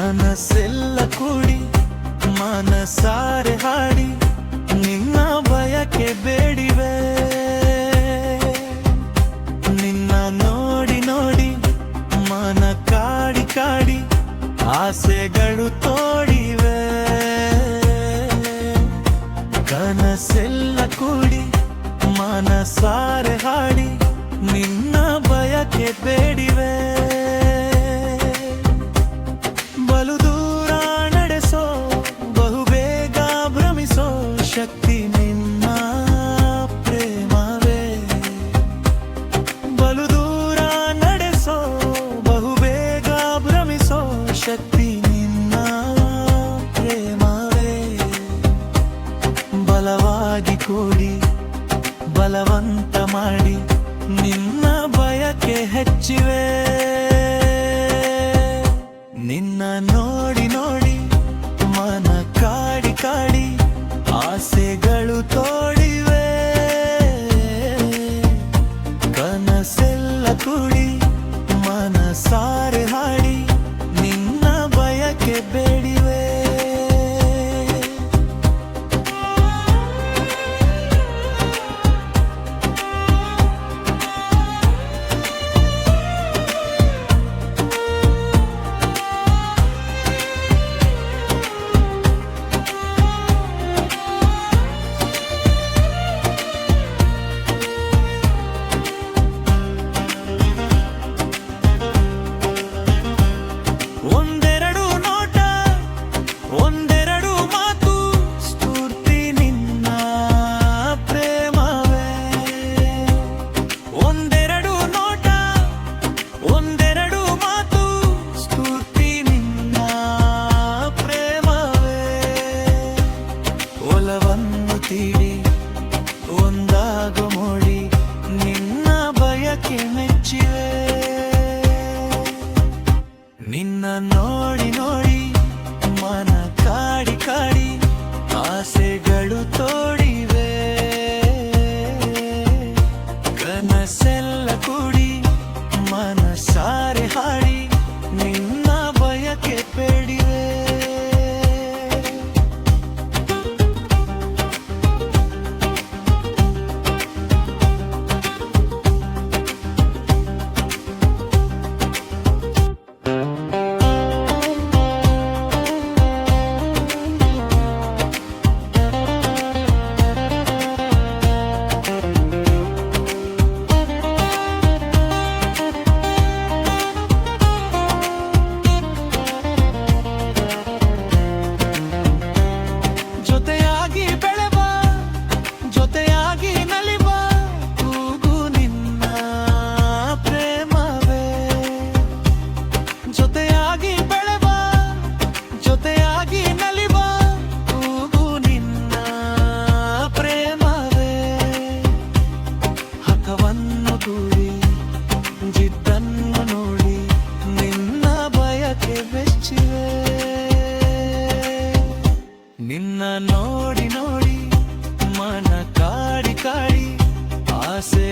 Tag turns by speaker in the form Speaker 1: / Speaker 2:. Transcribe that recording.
Speaker 1: ಕನಸೆಲ್ಲ ಕೂಡಿ ಮನಸಾರೆ ಹಾಡಿ ನಿನ್ನ ಬಯಕೆ ಬೇಡಿವೆ. ನಿನ್ನ ನೋಡಿ ನೋಡಿ ಮನ ಕಾಡಿ ಕಾಡಿ ಆಸೆಗಳು ತೋಡಿವೆ. ಕನಸೆಲ್ಲ ಕೂಡಿ ಮನಸಾರೆ ಹಾಡಿ ನಿನ್ನ ಬಯಕೆ ಬೇಡಿವೆ. ಬಲು ದೂರ ನಡೆಸೋ ಬಹುಬೇಗ ಭ್ರಮಿಸೋ ಶಕ್ತಿ ನಿನ್ನ ಪ್ರೇಮವೇ. ಬಲು ದೂರ ನಡೆಸೋ ಬಹುಬೇಗ ಭ್ರಮಿಸೋ ಶಕ್ತಿ ನಿನ್ನ ಪ್ರೇಮವೇ. ಬಲವಾಗಿ ಕೂಡಿ ಬಲವಂತ ಮಾಡಿ ನಿನ್ನ ಬಯಕೆ ಹೆಚ್ಚಿವೆ. ನಿನ್ನ ನೋಡಿ ನೋಡಿ ಮನ ಕಾಡಿ ಕಾಡಿ ಆಸೆಗಳು ತೋಡಿವೆ. ಕನಸೆಲ್ಲ ಕೂಡಿ ಮನಸಾರೆ ಹಾಡಿ ನಿನ್ನ ಬಯಕೆ ಬೇಡಿವೆ. ಒಂದೆರಡು ನೋಟ ಒಂದೆರಡು ಮಾತು ಸ್ಫೂರ್ತಿ ನಿನ್ನ ಪ್ರೇಮವೇ. ಒಂದೆರಡು ನೋಟ ಒಂದೆರಡು ಮಾತು ಸ್ಫೂರ್ತಿ ನಿನ್ನ ಪ್ರೇಮವೇ. ಒಲವನ್ನು ತೀಡಿ ಒಂದಾಗೋ ಮೋಡಿ ನಿನ್ನ ಬಯಕೆ ಮೆಚ್ಚಿವೆ. ನಿನ್ನ ನೋಡಿ ನೋಡಿ ಮನ ಕಾಡಿ ಕಾಡಿ ಆಸೆಗಳು ತೋಡಿವೆ. ಕನಸೆಲ್ಲ ಕೂಡಿ ಮನಸಾರೆ ಹಾಡಿ ನಿನ್ನ ಬಯಕೆ ಬೇಡಿವೆ. ಜೊತೆಯಾಗಿ ಬೆಳೆವ ಜೊತೆಯಾಗಿ ನಲಿವ ಕೂಗು ನಿನ್ನ ಪ್ರೇಮವೇ. ಜೊತೆಯಾಗಿ ಬೆಳೆವ ಜೊತೆಯಾಗಿ ನಲಿವ ಕೂಗು ನಿನ್ನ ಪ್ರೇಮವೇ. ಹಠವನ್ನು ದೂರಿ ಜಿದ್ದನ್ನು ನೋಡಿ ನಿನ್ನ ಬಯಕೆ ಬೆಚ್ಚಿವೆ. ನಿನ್ನ ನೋಡಿ ನೋಡಿ ಮನ ಕಾಡಿ ಕಾಡಿ ಆಸೆ